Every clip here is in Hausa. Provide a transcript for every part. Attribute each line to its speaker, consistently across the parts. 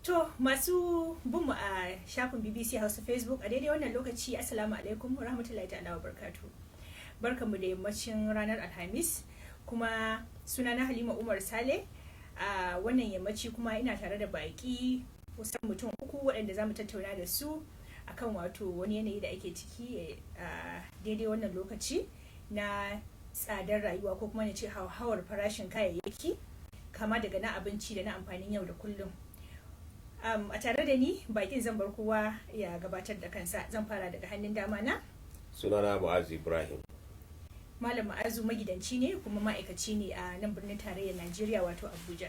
Speaker 1: To masu bin mu a shafin BBC Hausa Facebook a daidai wannan lokaci, assalamu alaikum wa rahmatullahi ta'ala wa barakatuh. Barkanmu da yammacin ranar Alhamis, kuma sunana Halima Umar Sale. A wannan yammaci kuma ina tare da baki kusan mutum uku waɗanda za mu tattauna da su akan wato wani yanayi da ake ciki a daidai wannan lokaci na tsadar rayuwa, ko kuma na ce hauhawar farashin kayayyaki kama daga na abinci da na amfanin yau da kullum. A tare da ni bakin zan bar kowa ya gabatar da kansa. Zan fara daga hannun dama na.
Speaker 2: Sunana Mu'azu Ibrahim.
Speaker 1: Malam Mu'azu magidanci ne kuma ma'aikaci ne a nan birnin tarayyar Najeriya wato Abuja.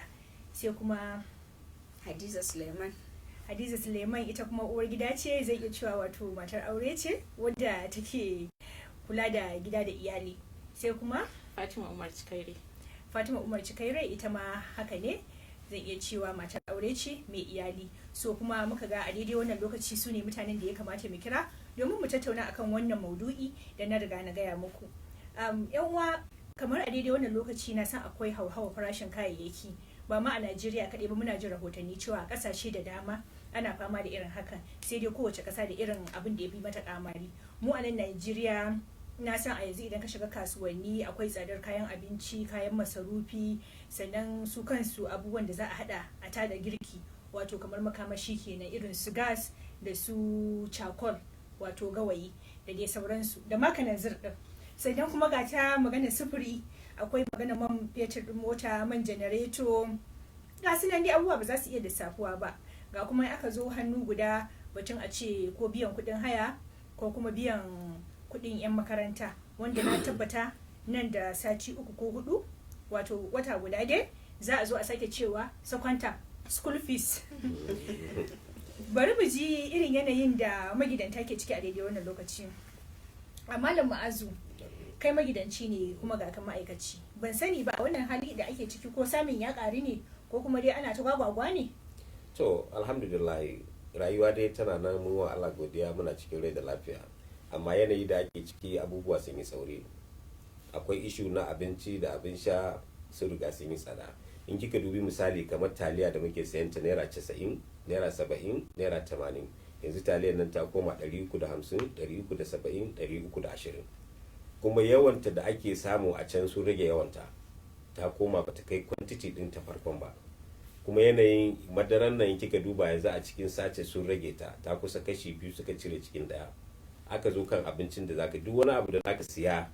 Speaker 1: Sai kuma
Speaker 3: Hadiza Suleiman.
Speaker 1: Hadiza Suleiman ita kuma uwar gida ce, zai iya cewa wato matar aure ce wadda take kula da gida da iyali. Sai kuma
Speaker 3: Fatima Umar Cikaire.
Speaker 1: Fatima Umar Cikaire ita ma haka ne, zan iya cewa matar aure ce mai iyali. So kuma muka ga a daidai wannan lokaci su ne mutanen da ya kamata mu kira domin mu tattauna akan wannan maudu'i da na riga na gaya muku. Yan uwa, kamar a daidai wannan lokaci na san akwai hauhawar farashin kayayyaki, ba ma a Najeriya kaɗai ba, muna jin rahotanni cewa a ƙasashe da dama ana fama da irin hakan, sai dai kowace ƙasa da irin abin da ya fi mata kamari. Mu a nan Najeriya na san a yanzu idan ka shiga kasuwanni akwai tsadar kayan abinci, kayan masarufi, sannan su kansu abubuwan da za a hada a tada girki, wato kamar makamashi kenan, irin su gas da su charcoal wato gawayi da dai sauransu, da makanan zirɗin. Sannan kuma ga ta magana sufuri, akwai magana man fetur din mota, man janareto, ga su nan dai abubuwa ba za su iya lissafuwa ba. Ga kuma aka zo hannu guda batun a ce ko biyan kuɗin haya ko kuma biyan kuɗin 'yan makaranta, wanda na tabbata nan da sati 3 ko 4 wato wata guda dai za a zo a sake cewa sakwanta school fees. Bari mu ji irin yanayin da magidanta ke ciki a daidai wannan lokaci. A Malam Mu'azu, kai magidanci ne kuma ga kan ma'aikaci, ban sani ba wannan hali da ake ciki ko samun ya ƙari ne ko kuma dai ana ta gwagwagwa ne?
Speaker 2: To alhamdulillah, rayuwa dai tana nan, mun wa Allah godiya, muna cikin rai da lafiya. Amma yanayi da ake ciki abubuwa sun yi tsauri. Akwai ishu na abinci da abin sha sun riga sun yi tsada. In kika dubi misali kamar taliya da muke sayan ta naira 90, naira 70, naira 80, yanzu taliyar nan ta koma 350, 370, 320. Kuma yawanta da ake samu a can sun rage yawanta, ta koma bata kai quantity din ta farkon ba. Kuma yanayin madaran nan kika duba yanzu a cikin sace sun rage ta kusa kashi 2 suka cire cikin daya. Aka zo kan abincin da zaka, duk wani abu da zaka siya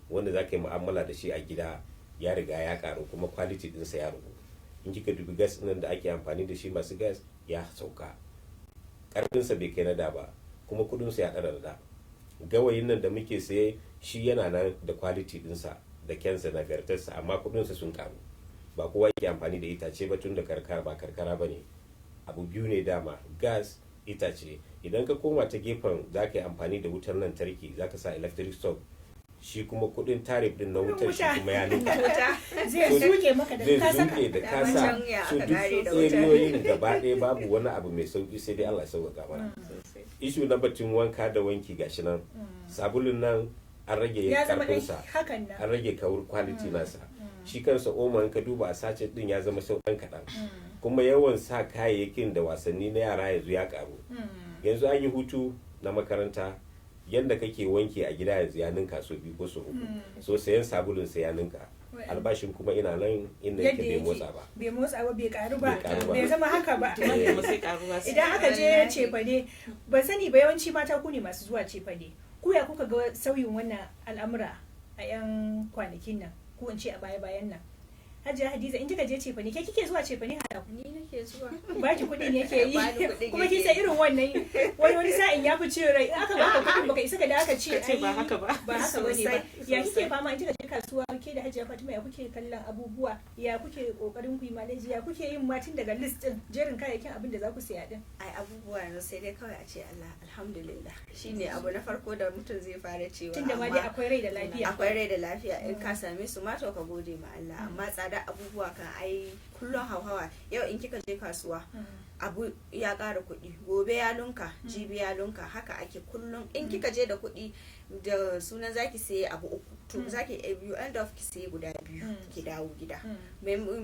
Speaker 2: wanda zaka yi mu'amala da shi a gida ya riga ya karu, kuma quality dinsa ya rubu. In kika dubi gas nan da ake amfani da shi, masu gas ya sauka, karfinsa bai kai na da ba, kuma kudinsa ya ɗara da. Gawayin nan da muke saye shi yana nan da quality dinsa da kyansa, nagartarsa, amma kudinsa sun karu. Ba kowa yake amfani da itace ba, tun da karkara ba karkara ba ne. Abu biyu ne dama, gas, itace. Idan ka koma ta gefen za ka yi amfani da wutar lantarki, za ka sa electric stove, shi kuma kudin tarif din na wutar shi kuma ya ninka.
Speaker 1: Zai zuke maka da kasa.
Speaker 2: da kasa. So duk tseriyoyin gaba ɗaya babu wani abu mai sauki, sai dai Allah ya sauƙaƙa mana. Ishu na batun wanka da wanki gashi nan. Sabulun nan an rage karfinsa, an rage kawur quality nasa. Shi kansa omo in ka duba a sace din ya zama sauƙan kaɗan. Kuma yawan sa kayayyakin da wasanni na yara yanzu ya karu. Yanzu an yi hutu na makaranta, yadda kake wanki a gida yanzu ya ninka so 2 ko so 3. So sayan sabulun sai ya ninka. Albashin kuma ina nan inda yake bai motsa ba.
Speaker 1: Bai motsa ba, bai karu ba, bai zama haka ba. Idan aka je cefane, ban sani ba, yawanci mata ku ne masu zuwa cefane. Ku ya kuka ga sauyin wannan al'amura a 'yan kwanakin nan, ko in ce a baya-bayan nan? Hajiya Hadiza, in kika je cefane, ke kike zuwa cefane hada?
Speaker 3: Ni nake zuwa.
Speaker 1: Baki kuɗi ne ke yi. Kuma kin san irin wannan wani sa'in ya fi ciwo rai. In aka baka kuɗin baka isa ka da aka ce ai
Speaker 3: ba haka ba.
Speaker 1: Ba haka bane ba. Ya kike fama in kika je kasuwa, ke da Hajiya Fatima, ya kuke kallon abubuwa? Ya kuke kokarin ku yi manage? Ya kuke yin matin daga list din jerin kayayyakin abin da za ku siya din?
Speaker 3: Ai abubuwa yanzu sai dai kawai a ce Allah alhamdulillah. Shine abu na farko da mutum zai fara cewa.
Speaker 1: Tunda ma dai akwai rai da lafiya.
Speaker 3: Akwai rai da lafiya, in ka same su ma to ka gode ma Allah. Amma tsada abubuwa kan ai kullum hauhawa. Yau in kika je kasuwa, abu ya ƙara kuɗi, gobe ya lunka, jibi ya lunka, haka ake kullum. In kika je da kuɗi da sunan zaki saye abu 3, to zaki you end up ki saye guda biyu ki dawo gida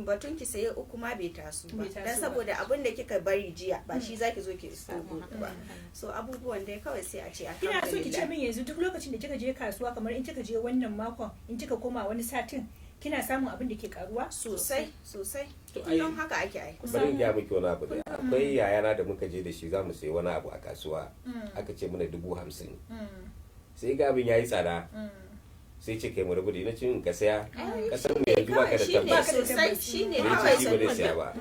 Speaker 3: batun ki saye uku ma bai taso ba dan saboda abin da kika bari jiya ba shi zaki zo ki samu ba. So abubuwan dai kawai sai a ce
Speaker 1: kina so ki ce min yanzu duk lokacin da kika je kasuwa kamar in kika je wannan makon in kika koma wani satin kina samun abin da ke karuwa
Speaker 3: sosai don haka ake
Speaker 2: bari in ga miki wani abu da akwai yayana da muka je da shi zamu sayi wani abu a kasuwa aka ce mana 50,000 sai ga abin yayi tsada sai ce kai mu rabu da ina cin ka saya kasar mu yanzu baka da tabbas
Speaker 3: shine
Speaker 2: kawai sai ba saya ba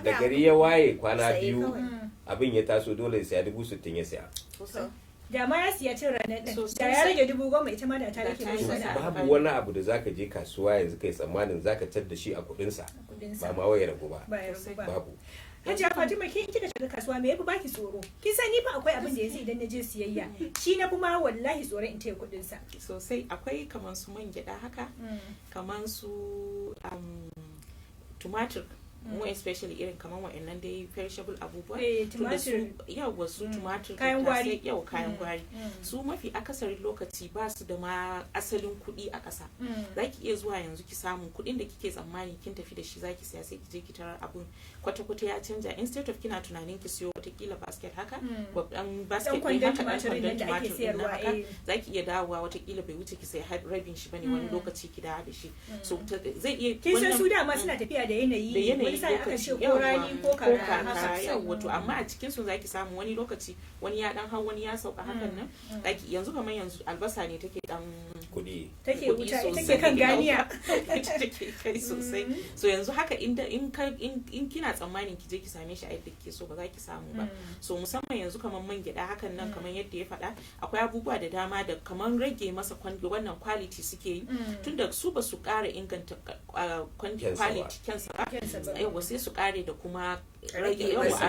Speaker 2: da gari ya waye kwana biyu abin ya taso dole ya saya 60,000 ya saya
Speaker 1: da ma ya siya cin ranar din da ya rage 10,000 ita ma da ta rage
Speaker 2: babu wani abu da zaka je kasuwa yanzu kai tsammanin zaka tar da shi a kudin sa ba ma wai ragu ba babu. Hajiya Fatima ke kika shiga kasuwa me yafi baki tsoro? Kin san ni fa akwai abin da yanzu idan na je siyayya shi na kuma wallahi tsoron in taya kudin sa
Speaker 4: sosai. Akwai kaman su man gyada haka kaman su tumatir more especially irin kaman wa'annan dai perishable abubuwa tunda su yawa su tumatir
Speaker 1: kayan gwari
Speaker 4: kayan gwari su mafi akasarin lokaci ba su da ma asalin kuɗi a ƙasa. Zaki iya zuwa yanzu ki samu kuɗin da kike tsammani kin tafi da shi zaki siya sai ki je ki tarar abun kwata-kwata ya canja instead of kina tunanin ki siyo watakila basket haka babban basket ɗin haka ɗan kwandon tumatir ɗin na haka zaki iya dawowa watakila bai wuce ki sai rabin shi bane wani lokaci ki dawo da shi so zai iya
Speaker 1: kin san su dama suna tafiya da yanayi lokaci ko rani ko kara
Speaker 4: yawa to amma a cikin su zaki samu wani lokaci wani ya dan hau wani ya sauka hakan nan zaki yanzu kamar yanzu albasa ne take dan
Speaker 2: kudi
Speaker 1: take wuta take kan ganiya
Speaker 4: take kai sosai so yanzu haka in kina tsammanin ki je ki same shi a yadda kike so ba za ki samu ba. So musamman yanzu kamar man gyada hakan nan kamar yadda ya faɗa akwai abubuwa da dama da kamar rage masa wannan quality suke yi tunda su ba su ƙara inganta quality kansa ba yawa sai su ƙare da kuma a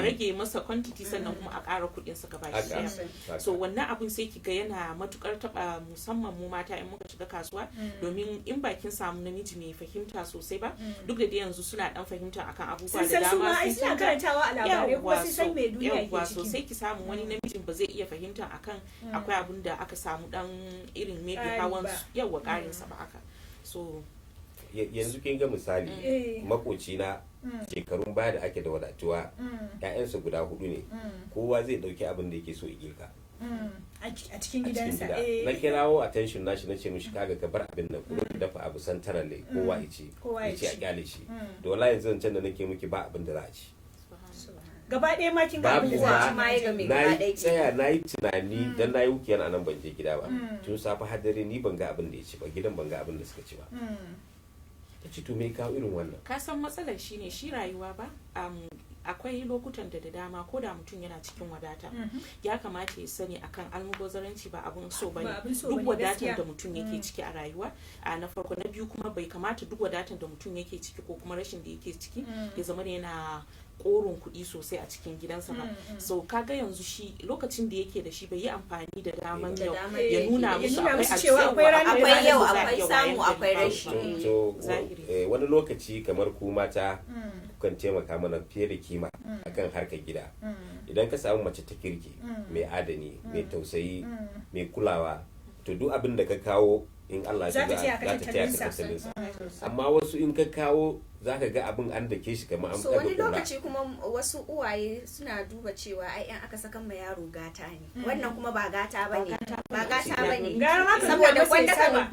Speaker 4: rage masa quantity sannan kuma a ƙara kuɗin sa gaba ɗaya. So wannan abun sai ki ga yana matukar taba musamman mu mata in muka shiga kasuwa domin in bakin samu namiji mai fahimta sosai ba duk da yanzu suna dan fahimta akan abubuwa da dama
Speaker 1: sun suna karantawa a labarai kuma sun san me duniya ke ciki
Speaker 4: sai ki samu wani namijin ba zai iya fahimta akan akwai abun da aka samu dan irin maybe hawan yawa karin sa ba haka. So
Speaker 2: yanzu kin ga misali makoci na shekarun baya da ake da wadatuwa ƴaƴansa guda 4 ne kowa zai dauki abin da yake so ya girka
Speaker 1: a cikin gidansa
Speaker 2: na kirawo attention nashi nace mishi kaga ka bar abin nan kuma ki dafa abu santarale kowa ya ci a kyale shi to wallahi yanzu zancen da nake miki ba abin da za a ci
Speaker 1: gaba ɗaya ma kin ga abin da za a ci ma ya ga mai gaba ɗaya
Speaker 2: tsaya nayi tunani dan nayi wukiyan anan ban je gida ba tun safa har dare ni ban ga abin da ya ci ba gidan ban ga abin da suka ci ba ta ci to me kawo irin wannan
Speaker 4: ka san matsalar shine shi rayuwa ba akwai lokutan da dama ko da mutum yana cikin wadata ya kamata ya sani akan almubazaranci ba abun so bane duk wadatan da mutum yake ciki a rayuwa na farko na biyu kuma bai kamata duk wadatan da mutum yake ciki ko kuma rashin da yake ciki ya zama yana korin kuɗi sosai a cikin gidansa ba so kaga yanzu shi lokacin da yake da shi bai yi amfani da daman yau ya nuna musu
Speaker 3: akwai yau akwai samu akwai rashi
Speaker 2: to wani lokaci kamar ku mata kan taimaka mana fiye da kima akan harkar gida idan ka samu mace ta kirki mai adani mai tausayi mai kulawa to duk abin da ka kawo in Allah ya za ta taya ka tattalin sa amma wasu in ka kawo zaka ga abin an dake shi kamar an
Speaker 3: so wani lokaci kuma wasu uwaye suna duba cewa ai in aka saka ma yaro gata ne wannan kuma ba gata bane saboda wanda ka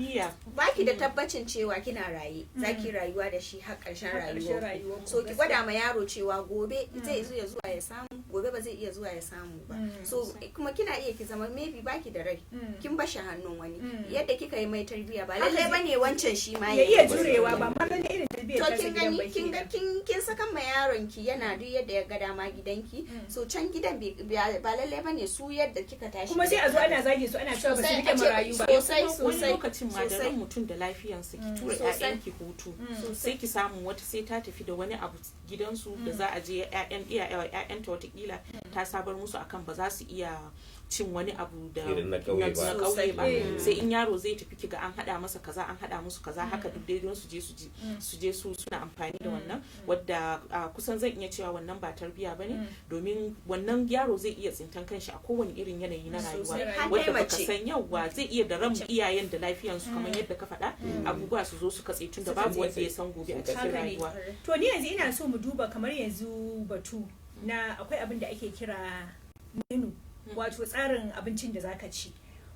Speaker 3: baki da tabbacin cewa kina raye zaki rayuwa da shi har karshen rayuwa so ki gwada ma yaro cewa gobe zai iya zuwa ya samu gobe ba zai iya zuwa ya samu ba so kuma kina iya ki zama maybe baki da rai kin bashi hannun wani yadda kika yi mai tarbiya ba lallai bane wancan shi ma
Speaker 1: ya iya jurewa ba ma ganin irin tarbiyar ta
Speaker 3: kin saka ma yaron ki yana duk yadda ya ga dama gidanki so can gidan ba lalle bane su yadda kika tashi
Speaker 1: kuma sai a zo ana zage su ana cewa ba su rike marayu ba
Speaker 4: sosai lokacin ma da ran mutum da lafiyarsa ki tura ƴaƴanki hutu sai ki samu wata sai ta tafi da wani abu gidansu da za a je ƴaƴanta watakila ta sabar musu akan ba za su iya cin wani abu da na kauye ba sai in yaro zai tafi kiga an hada masa kaza an hada musu kaza haka duk dai don su je su suna amfani da wannan wadda kusan zan iya cewa wannan ba tarbiya bane domin wannan yaro zai iya tsintan kanshi a kowane irin yanayi na rayuwa wanda baka san yawa zai iya da ran iyayen da lafiyansu kamar yadda ka faɗa abubuwa su zo su katse tun da babu wanda ya san gobe a cikin rayuwa.
Speaker 1: To ni yanzu ina so mu duba kamar yanzu batu na akwai abin da ake kira menu, wato tsarin abincin da zaka ci.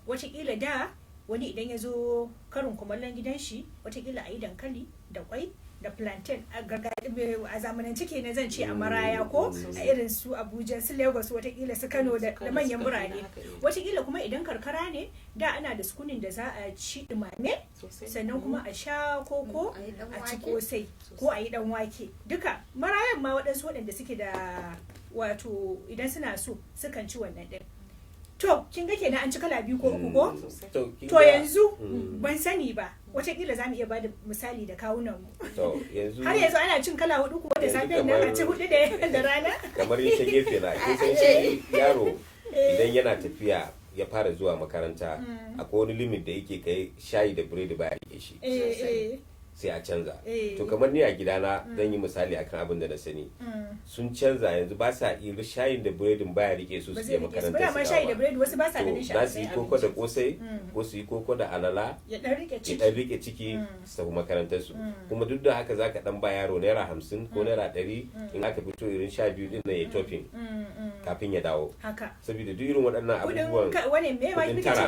Speaker 1: Wataƙila da wani idan ya zo karin kumallon gidan shi, wataƙila a yi dankali da kwai da plantain a zamanance kenan zan ce a maraya ko a irin su Abuja, su Lagos, watakila su Kano da manyan birane. Watakila kuma idan karkara ne da ana da sukunin da za a ci dumame sannan kuma a sha koko a ci kosai ko a yi dan wake. Duka marayan ma waɗansu waɗanda suke da wato idan suna so sukan ci wannan ɗin. To kin ga kenan an ci kala biyu ko uku ko? To yanzu ban sani ba. Wataƙila za mu iya bada misali da kawunan mu. Har yanzu ana cin kala hudu ko da safe nan a ci hudu da rana.
Speaker 2: Kamar ita gefe na kin san shi yaro idan yana tafiya ya fara zuwa makaranta akwai wani limit da yake kai shayi da biredi baya rike shi. Sai a canza. To kamar ni a gidana zan yi misali akan abin da na sani. Sun canza yanzu ba sa iya shayin da biredin baya rike su je makaranta su
Speaker 1: shayi da biredi wasu ba sa ganin shi.
Speaker 2: Za su yi koko da kosai ko su yi koko da alala ya dan rike ciki su tafi makarantar su. Kuma duk da haka zaka dan ba yaro naira 50 ko naira 100 in aka fito irin 12 din nan ya topping kafin ya dawo. Saboda duk irin waɗannan abubuwan kudin tara.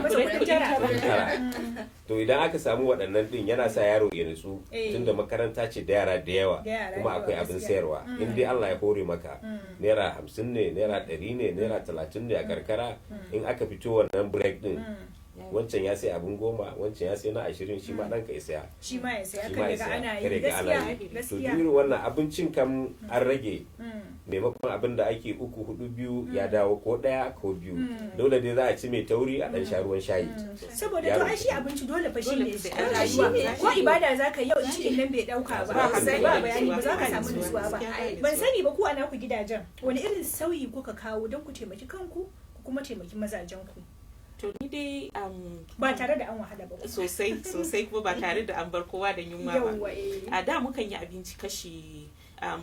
Speaker 2: To idan aka samu waɗannan din yana sa yaro ya nutsu tunda makaranta ce da yara da yawa kuma akwai abin sayarwa in dai Allah ya hore maka naira 50 ne naira 100 ne naira 30 ne a karkara in aka fito wannan break din wancan ya sai abin 10 wancan ya sai na 20 shi ma dan ka saya
Speaker 1: shi ma ya saya kare ga ana yi gaskiya
Speaker 2: to wannan abincin kam an rage maimakon abin da ake 3-4-2 ya dawo ko 1 ko 2 dole dai za a ci mai tauri a dan sha ruwan shayi
Speaker 1: saboda to ai shi abinci dole fa shine rayuwa ko ibada zaka yau cikin nan bai dauka ba ba bayani ba za ka samu nutsuwa ba ban sani ba ku ana ku gidajen wani irin sauyi kuka kawo don ku taimaki kanku ku kuma taimaki mazajen ku.
Speaker 4: To ni dai
Speaker 1: ba tare da an wahala ba
Speaker 4: sosai kuma ba tare da an bar kowa da yunwa ba. A da mukan yi abinci kashi a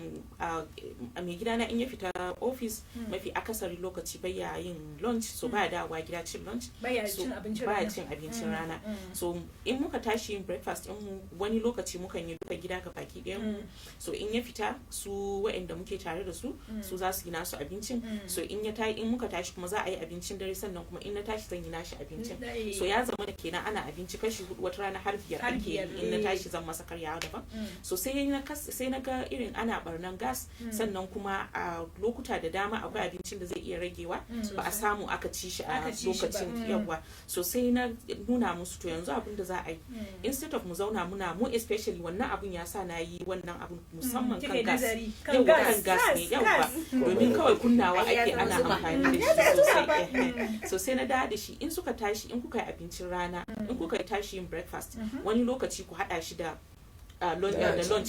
Speaker 4: mai gida na in ya fita ofis mafi akasari lokaci baya yin lunch so baya dawowa gida cin lunch
Speaker 1: baya cin
Speaker 4: abincin rana so in muka tashi yin breakfast in wani lokaci mukan yi duka gida ga baki ɗayan so in ya fita su waɗanda muke tare da su su za su yi nasu abincin so in muka tashi kuma za a yi abincin dare sannan kuma in na tashi zan yi nashi abincin so ya zama da kenan ana abinci kashi 4 wata rana har 5 ake in na tashi zan masa karyawa daban so sai na ga irin ana barnan gas sannan kuma a lokuta da dama akwai abincin da zai iya ragewa ba a samu aka ci shi a lokacin yawa so sai na nuna musu to yanzu abin da za a yi instead of mu zauna mu especially wannan abun ya sa na yi wannan abun musamman kan gas ne yawa domin kawai kunnawa ake ana amfani da shi sosai so sai na da shi in suka tashi in kuka yi abincin rana in kuka tashi yin breakfast wani lokaci ku hada shi da lunch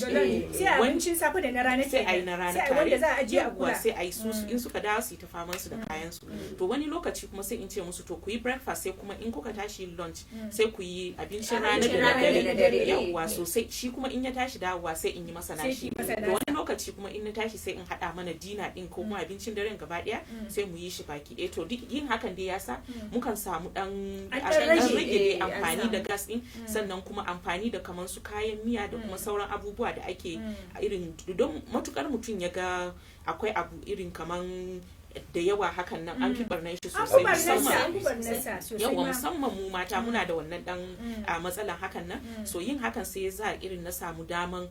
Speaker 1: sai abincin safe da na rana
Speaker 4: sai a yi na rana
Speaker 1: sai wanda za a ajiye a kula
Speaker 4: sai a yi su in suka dawo su yi ta faman su da kayan su to wani lokaci kuma sai in ce musu to ku yi breakfast sai kuma in kuka tashi lunch sai ku yi abincin rana da dare yawwa sosai shi kuma in ya tashi dawowa sai in yi masa nashi to wani lokaci kuma in na tashi sai in hada mana dina din ko kuma abincin daren gaba daya sai mu yi shi baki ɗaya to duk yin hakan dai yasa mukan samu dan rage amfani da gas din sannan kuma amfani da kaman su kayan miya da kuma sauran abubuwa da ake irin don matukar mutum ya ga akwai abu irin kaman da yawa hakan nan an fi barnar shi sosai musamman mu mata muna da wannan dan matsalan hakan nan so yin hakan sai ya za irin na samu daman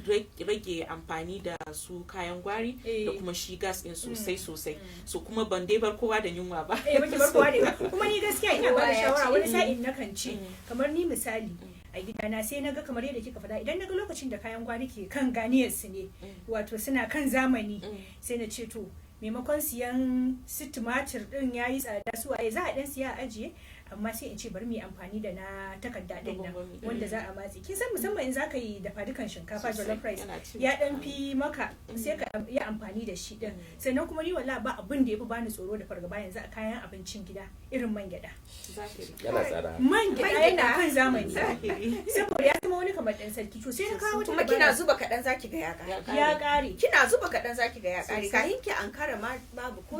Speaker 4: rage amfani da su kayan gwari da kuma shi gas din sosai so kuma ban dai bar kowa da yunwa ba
Speaker 1: baki bar kowa da kuma ni gaskiya ina ba da shawara wani sa'in nakan ce kamar ni misali a gidana sai naga kamar yadda kika faɗa idan naga lokacin da kayan gwari ke kan ganiyar su ne wato suna kan zamani sai na ce to maimakon siyan su tumatir din yayi tsada su waye za a dan siya a ajiye amma sai in ce bari mu yi amfani da na takarda din nan wanda za a matse kin san musamman in zaka yi dafa dukan shinkafa jollof rice ya dan fi maka sai ka yi amfani da shi din sannan kuma ni wallahi ba abin da yafi bani tsoro da fargaba yanzu a kayan abincin gida irin man gyada
Speaker 2: yana tsada
Speaker 1: man gyada yana kan zamani saboda ya zama wani kamar dan sarki to sai na kawo wata
Speaker 3: kuma kina zuba kadan zaki ga
Speaker 1: ya kare
Speaker 3: kina zuba kadan zaki ga ya kare kahin ki ankara ma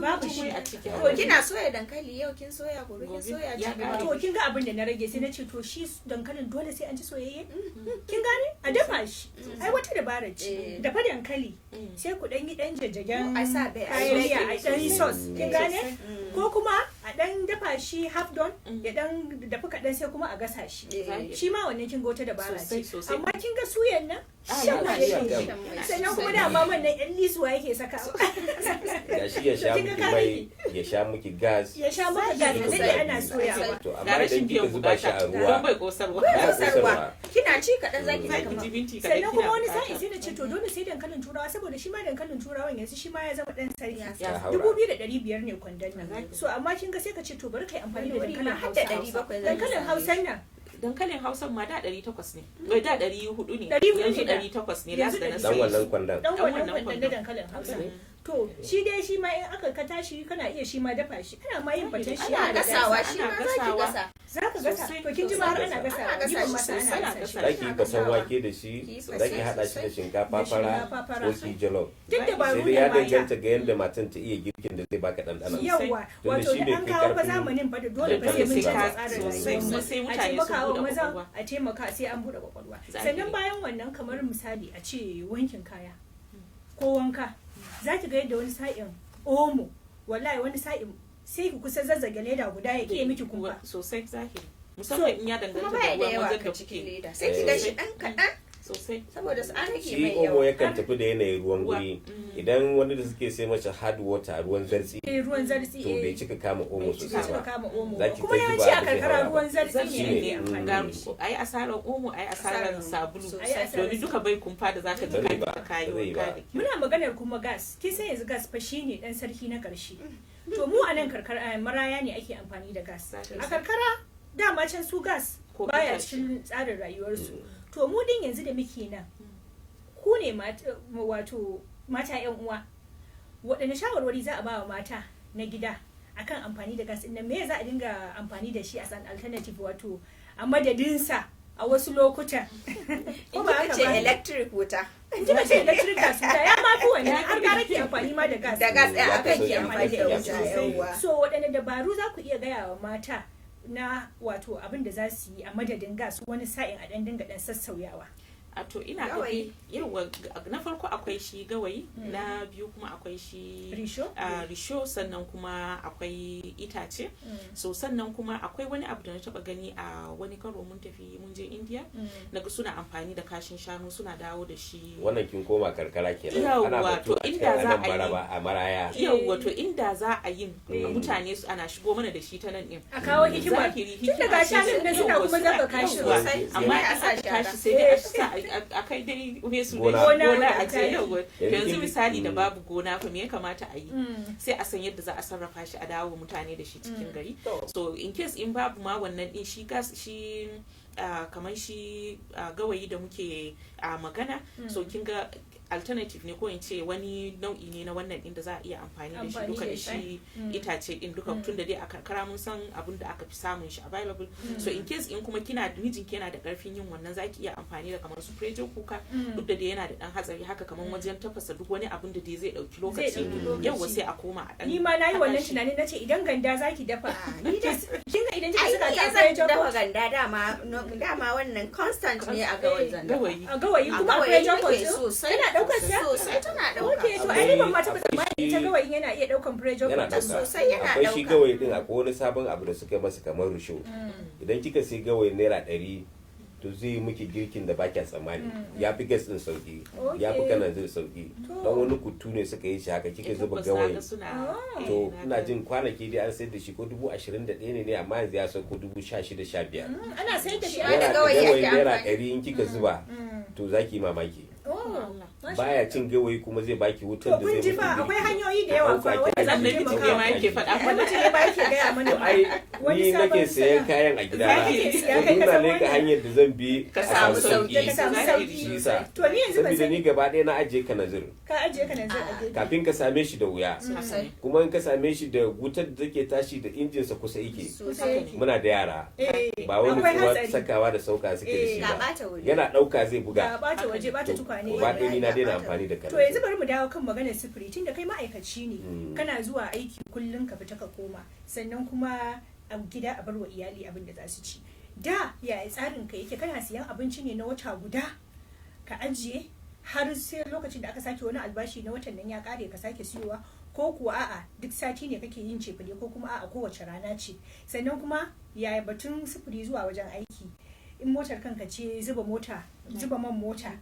Speaker 3: babu
Speaker 1: shi a cikin
Speaker 3: to kina soya dankali yau kin soya gobe kin soya
Speaker 1: to kin ga abin da na rage sai na ce to shi dankalin dole sai an ci soyayye kin gane a dafa shi ai wata dabara ce dafa dankali sai ku dan yi dan jajjagen kayan a dan sauce kin gane ko kuma a dan dafa shi half done ya dan dafa kadan sai kuma a gasa shi shi ma wannan kin ga wata dabara ce amma kin ga suyan nan shan mai yake sannan kuma da maman nan yan lisuwa yake saka
Speaker 2: ya shi ya sha miki mai ya sha miki gas
Speaker 1: ya sha maka gas da ana soyawa
Speaker 2: to amma idan kika zuba shi a ruwa
Speaker 4: bai kosarwa
Speaker 3: kina ci kadan zaki
Speaker 4: ji binti kadan
Speaker 1: sannan kuma wani sa'in sai na ce to dole sai dankalin turawa saboda shi ma dankalin turawan yanzu shi ma ya zama dan sarki 2,500 ne kwandon nan so amma kin ga sai ka ce to bari kai amfani da dankalin Hausa dankalin Hausan nan
Speaker 4: dankalin Hausa ma da 800 ne da 400 ne yanzu 800 ne da na
Speaker 2: dan wannan kwandon
Speaker 1: na dankalin Hausa to shi dai shi ma in aka kata shi kana iya shi ma dafa shi ana ma yin fatan shi
Speaker 3: ana gasawa shi ma
Speaker 1: zaka gasa to kin ji ma har ana gasawa gidan masa ana gasa
Speaker 2: zaki fasan wake da shi zaki hada shi da shinkafa fara ko ki jollof
Speaker 1: duk da ba
Speaker 2: sai ya danganta ga yadda matan ta iya girkin da zai baka dandana
Speaker 1: yawa wato da an kawo fa zamanin fa da dole ba sai mun canza tsarin
Speaker 4: sai
Speaker 1: a
Speaker 4: mutane su
Speaker 1: taimaka wa
Speaker 4: bude
Speaker 1: maza
Speaker 4: kwakwalwa
Speaker 1: a taimaka sai an bude kwakwalwa sannan bayan wannan kamar misali a ce wankin kaya ko wanka za ki ga yadda wani sa'in omo wallahi wani sa'in sai ki kusa zazzage leda guda ya ke miki kumfa
Speaker 4: sosai zahiri musamman in ya danganta da ruwan wajen da kuke
Speaker 3: sai ki ga shi dan kadan
Speaker 4: sosai
Speaker 3: saboda su an rage
Speaker 2: shi
Speaker 3: mai
Speaker 2: omo
Speaker 3: yawa
Speaker 2: yakan tafi da yanayin ruwan guri idan wani da suke sai mace hard water ruwan zartsi
Speaker 1: ruwan zartsi
Speaker 2: to bai cika kama omo sosai
Speaker 1: cika
Speaker 2: ba
Speaker 1: kama omo
Speaker 2: Zaki
Speaker 1: kuma
Speaker 2: ta
Speaker 1: yawanci
Speaker 2: zuba
Speaker 1: a
Speaker 2: ba zai
Speaker 1: karkara
Speaker 2: haura ba.
Speaker 1: ruwan zartsi
Speaker 4: shi
Speaker 1: ne
Speaker 4: ne
Speaker 1: ake amfani da shi
Speaker 4: ai asarar omo ai asarar sabulu
Speaker 1: Ai asarar
Speaker 4: domin duka bai kumfa da zaka ji
Speaker 2: Zai ba,
Speaker 4: ka kayi
Speaker 2: zai
Speaker 4: wanka
Speaker 2: ba.
Speaker 4: da kyau.
Speaker 1: muna maganar kuma gas kin san yanzu gas fa shine dan sarki na karshe to mu a nan karkara maraya ne ake amfani da gas a karkara dama can su gas
Speaker 4: Ko
Speaker 1: baya
Speaker 4: itace.
Speaker 1: cikin tsarin rayuwarsu to mu din yanzu da muke nan ku ne wato mata yan uwa waɗanne shawarwari za a ba wa mata na gida akan amfani da gas ɗin nan me za a dinga amfani da shi as an alternative wato a madadinsa a wasu lokutan
Speaker 3: in kika ce electric wuta
Speaker 1: in kika ce electric gas wuta ya ma fi wannan har gara ke amfani ma da gas
Speaker 3: da gas ɗaya
Speaker 2: Ya
Speaker 3: akan
Speaker 2: fi
Speaker 3: ki amfani da
Speaker 2: sauki.
Speaker 3: wuta yawa
Speaker 1: so waɗanne dabaru za ku iya gaya wa mata na wato abin da za su yi a madadin gas wani sa'in a ɗan dinga ɗan sassauyawa
Speaker 4: a to ina ga
Speaker 3: Gawayi.
Speaker 4: yawa na farko akwai shi gawayi na biyu kuma akwai shi
Speaker 1: risho
Speaker 4: risho sannan kuma akwai itace so sannan kuma akwai wani abu da na taba gani a wani karo mun tafi mun je India naga suna amfani da kashin shanu suna dawo da shi
Speaker 2: wannan kin koma karkara kenan
Speaker 4: Yawwa,
Speaker 2: ana batu
Speaker 4: to
Speaker 2: a
Speaker 4: inda
Speaker 2: cikin
Speaker 4: za
Speaker 2: anan
Speaker 4: a yi-
Speaker 2: maraba a maraya
Speaker 4: yawwa to inda za a yin mutane su ana shigo mana da shi ta nan din
Speaker 1: a kawo hikima
Speaker 4: Zahiri,
Speaker 1: tun daga
Speaker 4: hikima
Speaker 1: shanun nan suna
Speaker 4: yawwa,
Speaker 1: kuma zaka kashi
Speaker 4: yawwa.
Speaker 3: sosai
Speaker 4: amma
Speaker 3: sai a sa
Speaker 4: aka
Speaker 3: shara.
Speaker 4: tashi sai dai a sa a kai dai me su
Speaker 2: Gona.
Speaker 4: gona a
Speaker 1: a
Speaker 4: ce
Speaker 1: kai.
Speaker 4: yawwa to
Speaker 2: Yanzu
Speaker 4: yanzu
Speaker 2: kin-
Speaker 4: misali da babu gona fa me ya kamata a yi sai a san yadda za a sarrafa shi a dawo wa mutane da shi cikin gari so in case in babu ma wannan din shi gas shi kamar shi gawayi da muke magana so kin ga alternative ne ko in ce wani nau'i ne na wannan din da za a iya amfani da shi
Speaker 1: Amfani
Speaker 4: duka
Speaker 1: da
Speaker 4: da
Speaker 1: shi.
Speaker 4: shi itace din duka tun da dai a karkara mun san abin da aka fi samun shi available so in case in kuma kina mijinki yana da karfin yin wannan zaki iya amfani da kamar su pressure cooker duk da dai yana da dan hatsari haka kamar wajen tafasa duk wani abin da dai zai dauki lokaci
Speaker 1: ɗauki lokaci.
Speaker 4: yawa sai a koma a dan
Speaker 1: ni ma na yi wannan
Speaker 4: haɗa shi.
Speaker 1: tunanin na ce idan ganda zaki dafa
Speaker 3: ni da
Speaker 1: kin ga idan kika
Speaker 3: ai
Speaker 1: saka
Speaker 3: ni
Speaker 1: ta
Speaker 3: zan
Speaker 1: pressure
Speaker 3: dafa
Speaker 1: pot
Speaker 3: ganda dama wannan constant ne a gawan zan dafa
Speaker 4: gawayi
Speaker 1: a gawayi
Speaker 3: a
Speaker 1: kuma a
Speaker 3: gawayi
Speaker 1: pressure pot
Speaker 3: nake
Speaker 1: din
Speaker 3: sosai
Speaker 1: yana daukar sa
Speaker 3: sosai tana dauka
Speaker 1: okay to ai ban ma taɓa tsammani ita gawayin yana iya daukan pressure
Speaker 2: yana
Speaker 1: pot
Speaker 2: ɗauka
Speaker 3: sosai yana
Speaker 2: akwai shi
Speaker 3: ɗauka.
Speaker 2: gawayi din akwai wani sabon abu da suka masa kamar rusho idan kika sai gawayi naira 100 to zai yi miki girkin da baki tsammani ya fi gas din sauki ya fi kanan zai sauki don wani kutu ne suka yi shi haka kika zuba gawayi to ina jin kwanaki dai an sayar da shi ko 21,000 ne amma yanzu ya sauko 16,000-15
Speaker 1: ana sayar da shi
Speaker 3: Yana
Speaker 1: ana
Speaker 3: da gawayi ake
Speaker 2: naira
Speaker 3: amfani.
Speaker 2: 100 in kika zuba to zaki yi mamaki
Speaker 1: oh
Speaker 2: baya cin gawayi kuma zai baki
Speaker 1: to
Speaker 2: wutar da
Speaker 1: kun
Speaker 2: zai
Speaker 1: ji
Speaker 2: miki
Speaker 1: fa
Speaker 2: girki.
Speaker 1: akwai hanyoyi da yawa fa wanda za
Speaker 4: Sannan
Speaker 1: mu
Speaker 4: miji
Speaker 1: taimaka
Speaker 4: ma yake faɗa
Speaker 1: ai mutum ne ba yake gaya mana
Speaker 2: To ai ni nake sayan kayan a gida na
Speaker 1: Zaki siya
Speaker 2: to
Speaker 1: kai ka
Speaker 2: nuna
Speaker 1: san
Speaker 2: ne ka
Speaker 1: wannan.
Speaker 2: hanyar da zan bi
Speaker 4: Ka
Speaker 2: a
Speaker 4: samu
Speaker 2: samu
Speaker 4: sauki.
Speaker 2: sauki
Speaker 1: ka samu
Speaker 4: Zahiri
Speaker 1: sauki
Speaker 2: shi yasa
Speaker 1: to ni yanzu ban
Speaker 2: saboda ni
Speaker 1: sani
Speaker 2: gaba ɗaya na ajiye kanazir
Speaker 1: ka ajiye ka nan zai ajiye
Speaker 2: kafin ka same shi da wuya
Speaker 3: sosai
Speaker 2: kuma in ka same shi da wutar da take tashi da injinsa kusa yake
Speaker 3: sosai
Speaker 2: muna da yara
Speaker 1: eh
Speaker 2: ba wani
Speaker 1: akwai
Speaker 2: kuma
Speaker 1: hatsari.
Speaker 2: sakawa da sauka suke da shi
Speaker 3: ga
Speaker 2: ba
Speaker 3: bata wuri
Speaker 2: yana ɗauka zai
Speaker 1: ga
Speaker 2: buga
Speaker 1: bata waje bata
Speaker 2: To,
Speaker 1: tukwane
Speaker 2: gaba ɗaya ni na daina amfani da
Speaker 1: to yanzu
Speaker 2: kanazir
Speaker 1: bari mu dawo kan maganar sufuri tunda kai ma'aikaci ne kana zuwa aiki kullum ka fita ka koma sannan kuma a gida a barwa iyali abin da za su ci. Da yaya tsarin ka yake, kana siyan abinci ne na wata guda ka ajiye har sai lokacin da aka sake wani albashi na watan nan ya kare ka sake siyowa, ko kuwa a'a duk sati ne kake yin cefane, ko kuma a'a kowace rana ce? Sannan kuma yaya batun sufuri zuwa wajen aiki, in motar kanka ce zuba man mota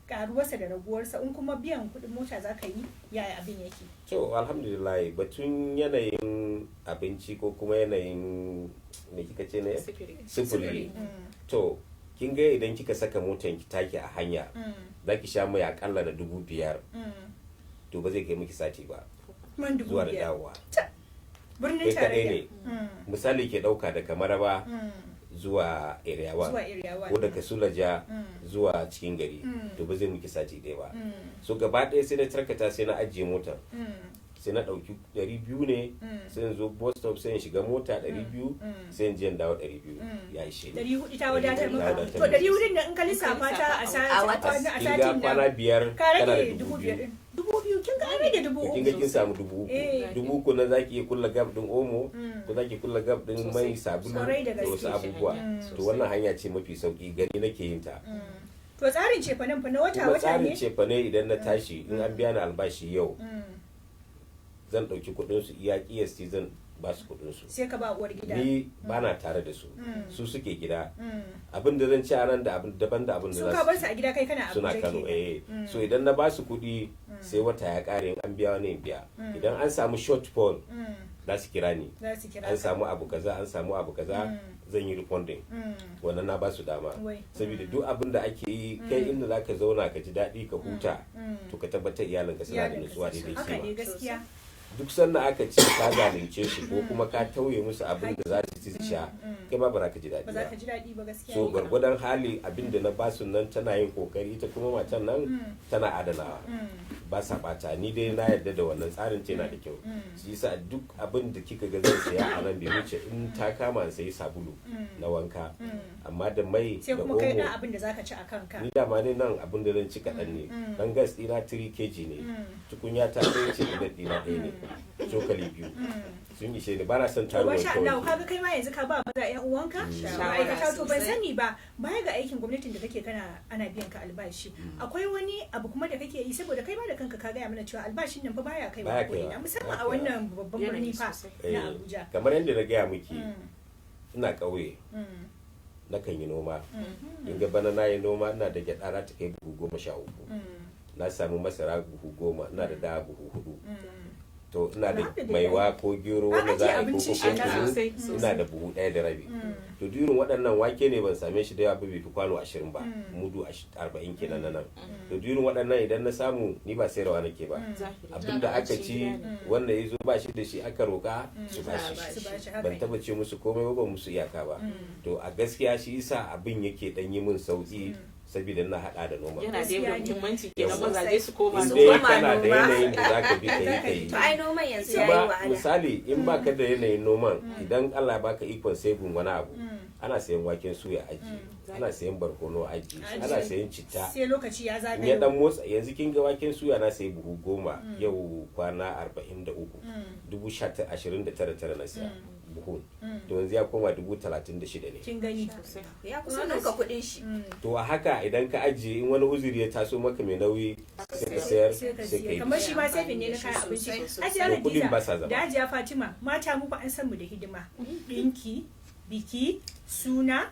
Speaker 1: karuwarsa da raguwarsa, in kuma biyan kuɗin mota za ka yi, yaya abin yake?
Speaker 2: To alhamdulillah, batun yanayin abinci ko kuma yanayin me kika ce ne sufuri, to kin ga idan kika saka motan ki taki a hanya za ki sha mai akalla na 5,000, to ba zai kai miki sati ba zuwa da dawowa.
Speaker 1: Birnin tarayya
Speaker 2: misali ke dauka daga Maraba zuwa Iriyawa ko daga Sulaja zuwa cikin gari, to ba zai miki sati ɗaya ba. So gaba ɗaya sai na tarkata, sai na ajiye motar, sai na ɗauki 200 ne, sai in zo bus stop, sai in shiga mota 200, sai in je in dawo 200, ya ishe ni.
Speaker 1: 400 ta wadatar maka. To 400 nan in ka lissafa ta a satin nan
Speaker 2: kwana biyar kana da
Speaker 1: 2,000. 2,000 kin ga an rage 3,000.
Speaker 2: Kin ga kin samu 3,000. 3,000 na zaki iya kulla gab din omo, ko zaki kulla gab din mai sabulu da wasu abubuwa. To wannan hanya ce mafi sauki, gani nake yin ta.
Speaker 1: To tsarin cefanen fa na wata ne?
Speaker 2: Tsarin cefane idan na tashi, in an biya ni albashi yau, zan ɗauki kuɗinsu iya kiyasti, zan ba su kuɗinsu.
Speaker 1: Sai ka ba uwar gida.
Speaker 2: Ni ba na tare da su, su suke gida. Abin da zan ci a nan da daban da abin da za su.
Speaker 1: Su ka bar su a gida, kai kana Abuja
Speaker 2: suna Kano. So idan na ba su kuɗi, sai wata ya ƙare, an biya wani biya. Idan an samu shortfall, za su kira ni. An samu abu kaza, zan yi refunding. Wannan na ba su dama. Saboda duk abin da ake yi, kai inda za ka zauna ka ji daɗi ka huta, to ka tabbatar iyalinka suna da nutsuwa daidai kima. Duk sannan aka ce ka zalunce su ko kuma ka tauye musu abin da za su ci su sha, kai ma ba za ka ji daɗi ba. So gwargwadon hali abin da na basu nan tana yin kokari, ita kuma matan nan tana adanawa, ba sa bata. Ni dai na yarda da wannan tsarin, ce na da kyau. Shi yasa duk abin da kika ga zan saya a nan bai wuce in ta kama in sayi sabulu na wanka, amma da mai da omo.
Speaker 1: Sai kuma kai na abin da zaka ci a kanka.
Speaker 2: Ni dama ne nan abin da zan ci kaɗan ne. Dan gas ɗina 3 kg ne, tukunya ta ɗaya ce, idan ɗina ɗaya ne, cokali 2 sun ishe ni, ba na son taruwar kawai.
Speaker 1: Masha Allah, kaga kai ma yanzu ka ba maza ƴan uwanka ma'aikata. To ban sani ba, baya ga aikin gwamnatin da kake ana biyan ka albashi, akwai wani abu kuma da kake yi, saboda kai ma da kanka ka gaya mana cewa albashin nan fa baya kai wa ko'ina, musamman a wannan babban birni fa na Abuja.
Speaker 2: Kamar yadda na gaya miki, ina ƙauye, nakan yi noma. In ga bana na yi noma, ina da gyaɗa ta kai buhu 13, na samu masara buhu 10, ina da dawa buhu 4. To ina da maiwa ko gero wanda za a yi ko kunu, ina da buhu 1.5. To durin waɗannan wake ne ban same shi da yawa, bai fi kwano 20 ba, mudu 40 kenan nan. To durin waɗannan idan na samu, ni ba sayarwa nake ba, abinda aka ci wanda ya zo ba shi da shi aka roka su ba shi. Ban taba ce musu komai ba, musu iyaka ba. To a gaskiya shi yasa abin yake dan yi min sauki, saboda na hada da noma.
Speaker 4: Yana da muhimmanci kenan mazaje su koma
Speaker 2: noma. Kana da yanayin da zaka bi kai.
Speaker 3: To ai noman yanzu yayi wahala.
Speaker 2: Misali in baka da yanayin noman, idan Allah ya baka ikon saving wani abu, ana sayan waken suya aji, ana sayan barkono aji, ana sayan citta.
Speaker 1: Sai lokaci ya zagayo.
Speaker 2: Ya dan motsa, yanzu kin ga waken suya na sayi buhu 10, yau kwana 43, 29,900 na siya buhu. To yanzu ya koma 36,000 ne.
Speaker 1: Kin gani
Speaker 3: ya kusa ninka kuɗin shi.
Speaker 2: To a haka idan ka ajiye, in wani uzuri ya taso maka mai nauyi, sai ka sayar, sai ka yi.
Speaker 1: Kamar shi ma sai ne na kayan abinci. Ajiya Hadiza da Hajiya Fatima, mata mu fa an san mu da hidima, ɗinki, biki, suna,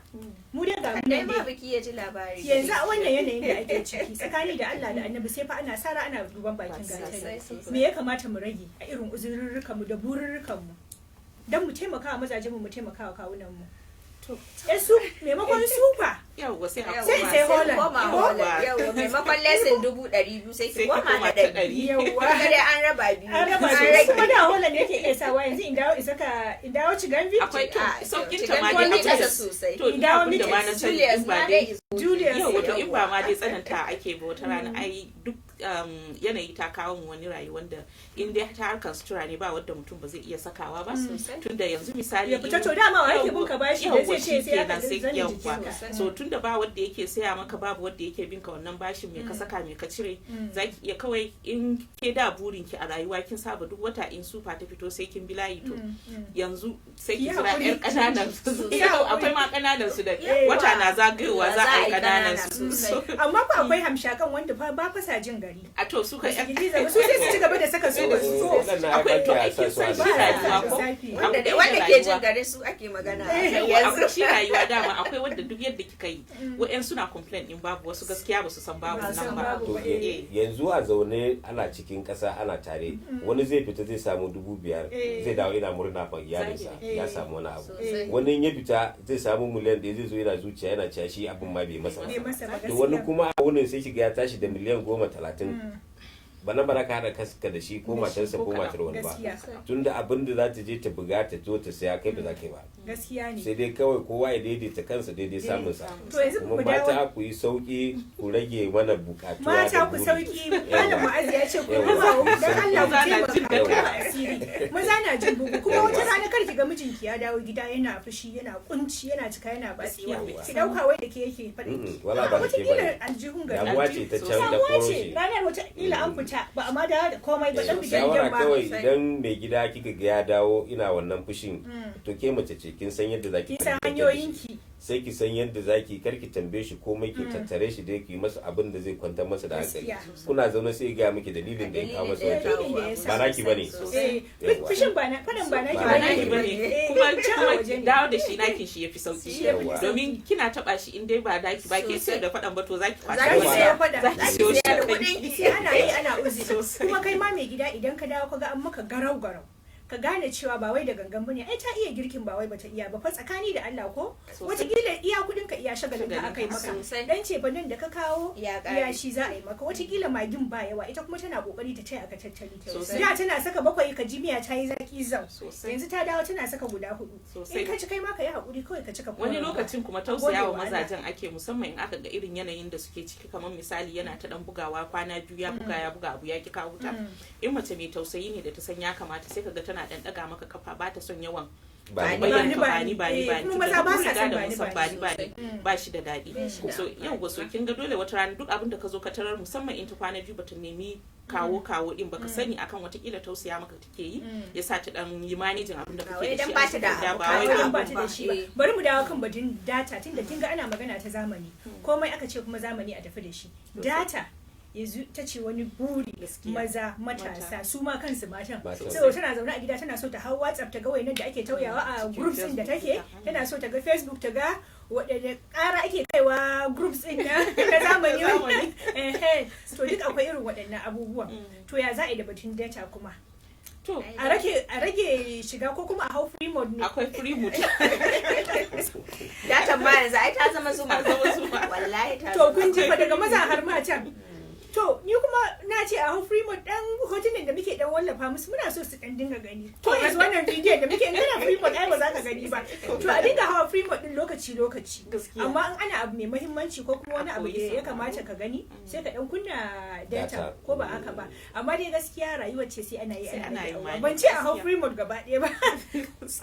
Speaker 1: mu da ga mu
Speaker 3: ma biki ya ji labari.
Speaker 1: Yanzu a wannan yanayin da ake ciki, tsakani da Allah da Annabi, sai fa ana sara ana duban bakin gatari. Me ya kamata mu rage a irin uzurrurrukan mu da bururrukan mu, dan mu taimaka wa mazajen mu taimaka wa kawunan mu? Su maimakon sufa
Speaker 4: yawwa sai
Speaker 1: Holland.
Speaker 3: Yawwa maimakon lesson 200 sai ki koma da 100. Yawwa kare an raba biyu.
Speaker 1: Kuma da Holland yake iya sawa yanzu in dawo Chiganvi.
Speaker 4: Akwai saukin ta ma dai
Speaker 3: ake sosai.
Speaker 4: To in dawo miki ma na
Speaker 3: Julius ma dai
Speaker 4: yawwa to in ba ma dai tsananta ake ba, wata rana ai duk yanayi ta kawo mu wani rayuwa da in dai ta harkar sutura ne ba wanda mutum ba zai iya sakawa ba, tunda yanzu misali
Speaker 1: ya fita to dama wa yake bunka bashi da zai ce sai ya
Speaker 4: sai yawwa. So tun tunda ba wanda yake saya maka, babu wanda yake binka wannan bashin mai ka saka mai ka cire, zaki iya kawai in ke da burin ki a rayuwa kin saba duk wata in sufa ta fito sai kin bi layi, to yanzu sai ki jira yar kananan akwai ma kananan su da wata na zagayowa za a yi kananan su.
Speaker 1: Amma fa akwai hamshakan wanda ba fa jin gari
Speaker 4: a to suka
Speaker 1: su sai su ci gaba da saka su ba su
Speaker 4: akwai to ake son shi rayuwa ko
Speaker 3: wanda ke jin gari su ake magana
Speaker 4: akwai shi rayuwa dama akwai wanda duk yadda kika yi wa'en suna complain din babu, wasu gaskiya ba su san babu nan ba.
Speaker 2: Yanzu a zaune ana cikin kasa ana tare, wani zai fita zai samu 5,000 zai dawo yana murna fa iyalinsa ya samu wani abu, wani ya fita zai samu miliyan da zai zo yana zuciya yana cewa shi abin ma bai masa ba, to wani kuma a wurin sai shiga ya tashi da miliyan 10-30 bana ka hada kaska da shi ko matarsa ko matar wani ba, tunda abin da za ta je ta buga ta zo ta saya kai ba za ka yi ba, sai dai kawai kowa ya daidaita kansa daidai samun sa. Kuma mata ku yi sauki ku rage mana bukatu,
Speaker 1: mata ku sauki, malam Mu'azzi ya ce ku raba dan Allah ku taimaka asiri, maza na jin bugu, kuma wata rana kar ki ga mijinki ya dawo gida yana fushi yana kunci yana cika yana batsewa, ki dauka wai da ke yake faɗin
Speaker 2: wala ba ke ba
Speaker 1: aljihun gari
Speaker 2: damuwa ce ta can da koro shi
Speaker 1: ranar wata ila an fita ba amma da komai ba dan bijan
Speaker 2: shawara
Speaker 1: ba
Speaker 2: kawai idan mai gida kika ga ya dawo ina wannan fushin to ke mace ce kin san yadda zaki
Speaker 1: san hanyoyinki,
Speaker 2: sai ki san yadda zaki karki tambaye shi komai ki tattare shi da ki masa abin da zai kwantar masa da hankali. Kuna zaune sai ga miki dalilin da ya kawo masa wancan ba naki bane,
Speaker 1: fushin ba na fadan ba naki
Speaker 4: bane kuma dawo da shi naki shi yafi sauki, domin kina taba shi in dai ba daki ba ke sai da fadan ba to zaki
Speaker 1: kwashi sai ana yi ana uzi. Kuma kai ma mai gida idan ka dawo ka ga an maka garau ka gane cewa ba wai da gangan bane, ai ta iya girkin ba wai bata iya ba fa, tsakani da Allah ko wataƙila iya kudin ka iya shagalin ka aka yi maka, dan ce ba nan da ka kawo iya shi za a yi maka, wataƙila magin ba yawa ita kuma tana kokari ta taya ka tattali, da tana saka 7 ka ji miya ta yi zaki zau, yanzu ta dawo tana saka guda 4, in ka ci kai ma ka yi hakuri kawai ka cika.
Speaker 4: Wani lokacin kuma tausayawa mazajen ake, musamman in aka ga irin yanayin da suke ciki, kamar misali yana ta dan bugawa kwana biyu ya buga abu ya ki kawo wuta, in mace mai tausayi ne da ta san ya kamata sai ka ga tana dan daga maka kafa, ba ta son yawan bani kuma maza ba sa son bani ba shi da daɗi. So yau so kin ga dole wata rana duk abin da ka zo ka tarar, musamman in ta kwana biyu bata nemi kawo din baka sani akan watakila tausaya maka take yi yasa ta dan yi managing abin da kake da shi
Speaker 1: ba ta da shi. Bari mu dawo kan batun data, tunda kin ga ana magana ta zamani, komai aka ce kuma zamani a tafi da shi. Data yanzu ta ce wani buri maza matasa su ma kansu matan, saboda tana zaune a gida tana so ta hau WhatsApp ta ga wayannan da ake tauyawa a groups din da take, tana so ta ga Facebook ta ga waɗanda ƙara ake kaiwa groups din na zamani to duk akwai irin waɗannan abubuwan. To ya za a yi da batun data kuma? To a rage shiga ko kuma a hau free mode ne?
Speaker 4: Akwai free mode.
Speaker 3: Data ma yanzu ai ta zama zuma wallahi ta.
Speaker 1: To kun ji fa daga maza har matan. To ni kuma na ce a hau free mode dan hotunan da muke dan wallafa musu muna so su dan dinga gani. To yanzu wannan bidiyon da muke in kana free mode ai ba za ka gani ba. To a dinga hawa free mode din lokaci. Amma in ana abu mai muhimmanci ko kuma wani abu da ya kamata ka gani sai ka dan kunna data ko ba haka ba. Amma dai gaskiya rayuwar ce sai ana yi. Ban ce a hau free mode gaba ɗaya ba.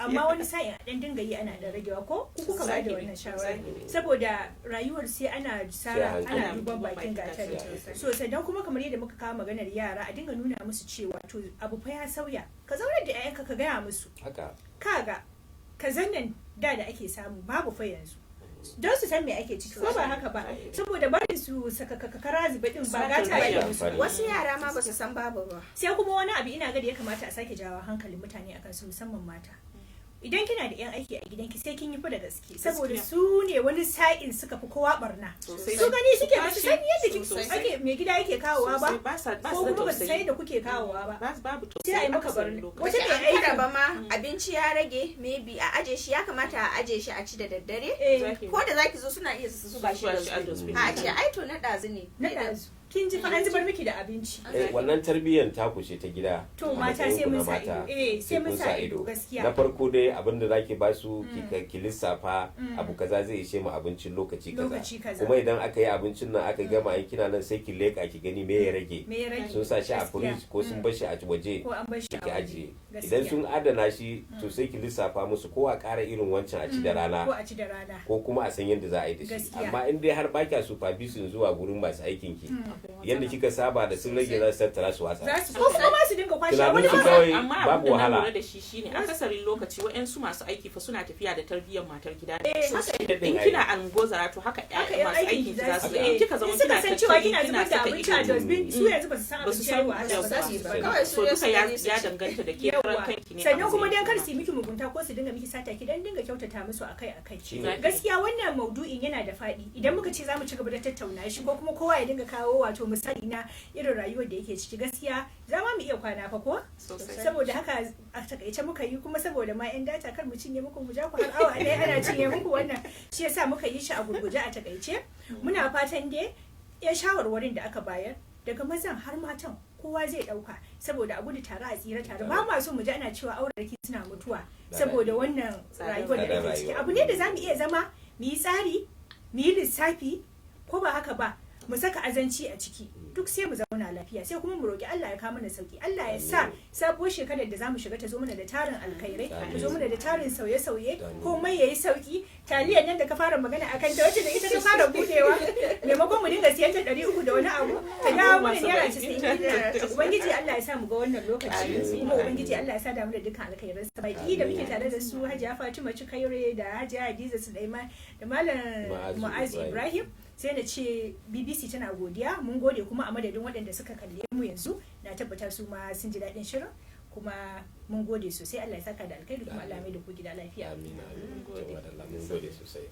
Speaker 1: Amma wani sa'in a dan dinga yi ana da ragewa ko kuka ba da wannan shawara. Saboda rayuwar sai ana sara ana duban bakin gatari. So dan kuma kamar yadda muka kawo maganar yara, a dinga nuna musu cewa to abu fa ya sauya, ka zaunar da 'ya'yanka ka gaya musu kaga kazan nan da ake samu babu fa yanzu, don su san me ake ciki ko ba haka ba, saboda barin su saka kakara zuba din ba gata ya musu.
Speaker 3: Wasu yara ma ba su san babu ba.
Speaker 1: Sai kuma wani abu ina ga da ya kamata a sake jawo hankalin mutane akan su, musamman mata. Idan kina da 'yan aiki a gidanki sai kin yi fa da gaske, saboda su ne wani sa'in suka fi kowa barna. Su gani suke ba su san yadda ake mai gida yake kawowa ba, ko kuma ba su san yadda kuke kawowa ba. Sai a yi maka barna.
Speaker 3: Wata mai aiki ba ma abinci ya rage, maybe a aje shi, ya kamata a aje shi a ci da daddare. Ko da zaki zo suna iya su zuba shi a ce ai to na ɗazu ne.
Speaker 1: kin ji fa an zubar miki da abinci.
Speaker 2: Wannan tarbiyyar ta kushe ta gida.
Speaker 1: To mata sai mun sa ido. Sai mun sa ido gaskiya.
Speaker 2: Na farko dai abin da zaki ba su ki lissafa abu kaza zai ishe mu abincin lokaci kaza. Kuma idan aka yi abincin nan aka gama in kina nan sai ki leka ki gani me ya rage. Sun sa shi a fridge ko sun bar shi a waje. Ki ajiye. Idan sun adana shi to sai ki lissafa musu ko a ƙara irin wancan a ci da rana. Ko kuma a san yadda za a yi da shi. Amma in dai har ba kya supervision zuwa gurin masu aikin ki. Yadda kika saba da sun rage za su tattara su watsa.
Speaker 1: Ko kuma su dinga kwashe
Speaker 2: wani kawai babu wahala.
Speaker 4: Amma da shi shine akasarin lokaci wa'yansu masu aiki fa suna tafiya da tarbiyyar matar gida. In kina angozara to haka masu aiki za su yi. Kika zama kina
Speaker 1: san cewa kina zubar da abinci a dustbin su yanzu ba su san abinci ba za su yi ba. Kawai
Speaker 4: so duka ya danganta da ke karan kanki ne.
Speaker 1: Sannan kuma dan kar su yi miki mugunta ko su dinga miki sata ki dan dinga kyautata musu akai. Gaskiya wannan maudu'in yana da faɗi. Idan muka ce za mu ci gaba da tattauna shi ko kuma kowa ya dinga kawo wato misali na irin rayuwar da yake ciki gaskiya za mu iya kwana fa ko saboda haka a takaice muka yi kuma saboda ma yan data kar mu cinye muku mu ja ku har awa ɗaya ana cinye muku wannan shi yasa muka yi shi a gurguje a takaice muna fatan dai ya shawarwarin da aka bayar daga mazan har matan kowa zai dauka saboda a gudu tare a tsira tare ba ma so mu ji ana cewa auraraki suna mutuwa saboda wannan rayuwar da ake ciki abu ne da zamu iya zama mu yi tsari mu yi lissafi ko ba haka ba mu saka azanci a ciki duk sai mu zauna lafiya sai kuma mu roki Allah ya kawo mana sauki Allah ya sa sabuwar shekarar da zamu shiga ta zo mana da tarin alkhairai ta zo mana da tarin sauye-sauye komai yayi sauki taliyar nan da ka fara magana akan ta wacce da ita ta fara budewa maimakon mu dinga siyan ta 300 da wani abu ta dawo mana naira 90 ubangiji Allah ya sa mu ga wannan lokaci kuma ubangiji Allah ya sa da mu da dukkan alkhairai baki da muke tare da su Hajiya Fatima Cikaire da Hajiya Hadiza Sulaiman da Malam Mu'az Ibrahim sai na ce BBC tana godiya mun gode kuma a madadin waɗanda suka kalle mu yanzu na tabbata su ma sun ji daɗin shirin kuma mun gode sosai Allah ya saka da alkhairi kuma Allah mai da ku gida lafiya
Speaker 2: amin mun gode sosai